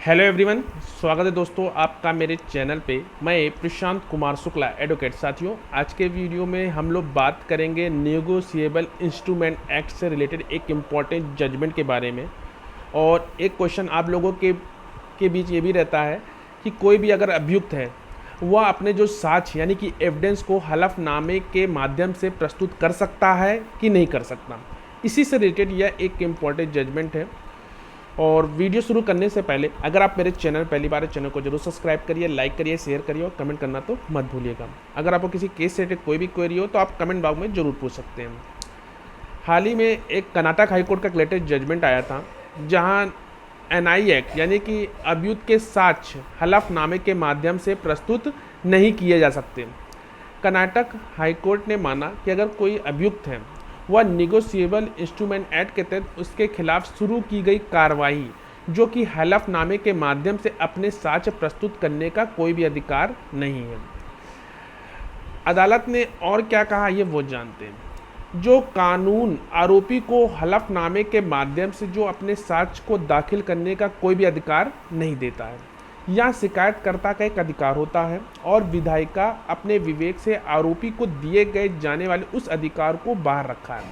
Hello everyone, स्वागत है दोस्तों आपका मेरे चैनल पे। मैं प्रशांत कुमार शुक्ला एडवोकेट। साथियों, आज के वीडियो में हम लोग बात करेंगे नेगोशिएबल इंस्ट्रूमेंट एक्ट से रिलेटेड एक इम्पॉर्टेंट जजमेंट के बारे में। और एक क्वेश्चन आप लोगों के बीच ये भी रहता है कि कोई भी अगर अभियुक्त है वह अपने जो साक्ष्य यानी कि एविडेंस को हलफनामे के माध्यम से प्रस्तुत कर सकता है कि नहीं कर सकता। इसी से रिलेटेड यह एक इम्पॉर्टेंट जजमेंट है। और वीडियो शुरू करने से पहले अगर आप मेरे चैनल पहली बार चैनल को जरूर सब्सक्राइब करिए, लाइक करिए, शेयर करिए और कमेंट करना तो मत भूलिएगा। अगर आपको किसी केस से रिलेटेड कोई भी क्वेरी हो तो आप कमेंट बॉक्स में जरूर पूछ सकते हैं। हाल ही में एक कर्नाटक हाईकोर्ट का लेटेस्ट जजमेंट आया था जहां एनआई एक्ट यानी कि अभियुक्त के साक्ष्य हलफनामे के माध्यम से प्रस्तुत नहीं किए जा सकते। कर्नाटक हाईकोर्ट ने माना कि अगर कोई अभियुक्त है वह निगोशिएबल इंस्ट्रूमेंट एक्ट के तहत उसके खिलाफ शुरू की गई कार्रवाई जो कि हलफनामे के माध्यम से अपने साक्ष्य प्रस्तुत करने का कोई भी अधिकार नहीं है। अदालत ने और क्या कहा ये वो जानते हैं। जो कानून आरोपी को हलफनामे के माध्यम से जो अपने साक्ष्य को दाखिल करने का कोई भी अधिकार नहीं देता है, या शिकायतकर्ता का एक अधिकार होता है और विधायिका अपने विवेक से आरोपी को दिए गए जाने वाले उस अधिकार को बाहर रखा है।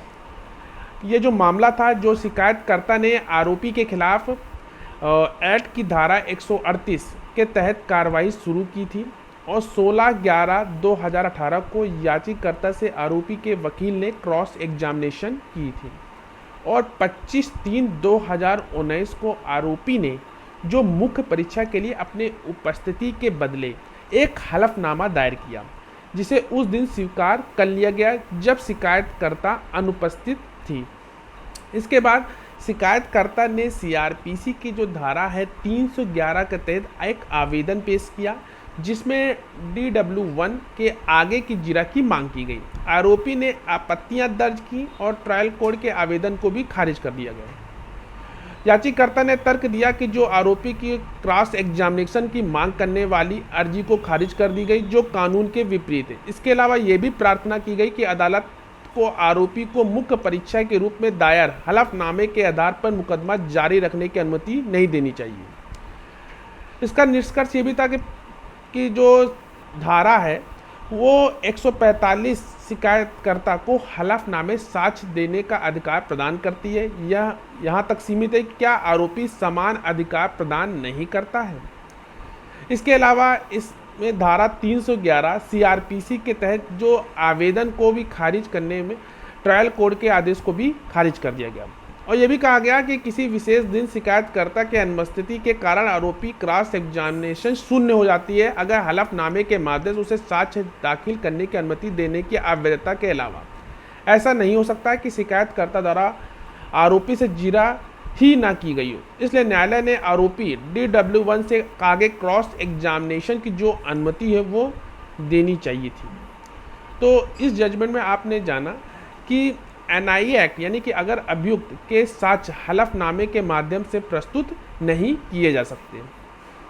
ये जो मामला था, जो शिकायतकर्ता ने आरोपी के खिलाफ एक्ट की धारा 138 के तहत कार्रवाई शुरू की थी और 16/11/2018 को याचिकाकर्ता से आरोपी के वकील ने क्रॉस एग्जामिनेशन की थी और 25/3/2019 को आरोपी ने जो मुख्य परीक्षा के लिए अपने उपस्थिति के बदले एक हलफनामा दायर किया, जिसे उस दिन स्वीकार कर लिया गया जब शिकायतकर्ता अनुपस्थित थी। इसके बाद शिकायतकर्ता ने सीआरपीसी की जो धारा है 311 के तहत एक आवेदन पेश किया जिसमें DW1 के आगे की जिरह की मांग की गई। आरोपी ने आपत्तियां दर्ज की और ट्रायल कोर्ट के आवेदन को भी खारिज कर दिया गया। याचिकाकर्ता ने तर्क दिया कि जो आरोपी की क्रॉस एग्जामिनेशन की मांग करने वाली अर्जी को खारिज कर दी गई जो कानून के विपरीत है। इसके अलावा ये भी प्रार्थना की गई कि अदालत को आरोपी को मुख्य परीक्षा के रूप में दायर हलफनामे के आधार पर मुकदमा जारी रखने की अनुमति नहीं देनी चाहिए। इसका निष्कर्ष ये भी था कि जो धारा है वो 145 शिकायतकर्ता को हलफनामे साक्ष्य देने का अधिकार प्रदान करती है। यह यहाँ तक सीमित है कि क्या आरोपी समान अधिकार प्रदान नहीं करता है। इसके अलावा इसमें धारा 311 सीआरपीसी के तहत जो आवेदन को भी खारिज करने में ट्रायल कोर्ट के आदेश को भी खारिज कर दिया गया और यह भी कहा गया कि किसी विशेष दिन शिकायतकर्ता के अनुपस्थिति के कारण आरोपी क्रॉस एग्जामिनेशन शून्य हो जाती है अगर हलफनामे के माध्यम से उसे साक्ष्य दाखिल करने की अनुमति देने की आवश्यकता के अलावा ऐसा नहीं हो सकता कि शिकायतकर्ता द्वारा आरोपी से जिरह ही ना की गई हो। इसलिए न्यायालय ने आरोपी DW1 से आगे क्रॉस एग्जामिनेशन की जो अनुमति है वो देनी चाहिए थी। तो इस जजमेंट में आपने जाना कि एनआई एक्ट यानी कि अगर अभियुक्त के साक्ष्य हलफनामे के माध्यम से प्रस्तुत नहीं किए जा सकते।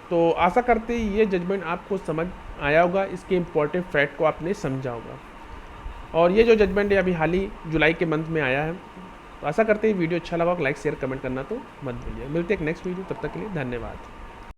तो आशा करते हैं ये जजमेंट आपको समझ आया होगा, इसके इम्पोर्टेंट फैक्ट को आपने समझा होगा। और ये जो जजमेंट है अभी हाल ही जुलाई के मंथ में आया है। तो आशा करते हैं वीडियो अच्छा लगा, लाइक शेयर कमेंट करना तो मत भूलिए। मिलते हैं एक नेक्स्ट वीडियो, तब तक के लिए धन्यवाद।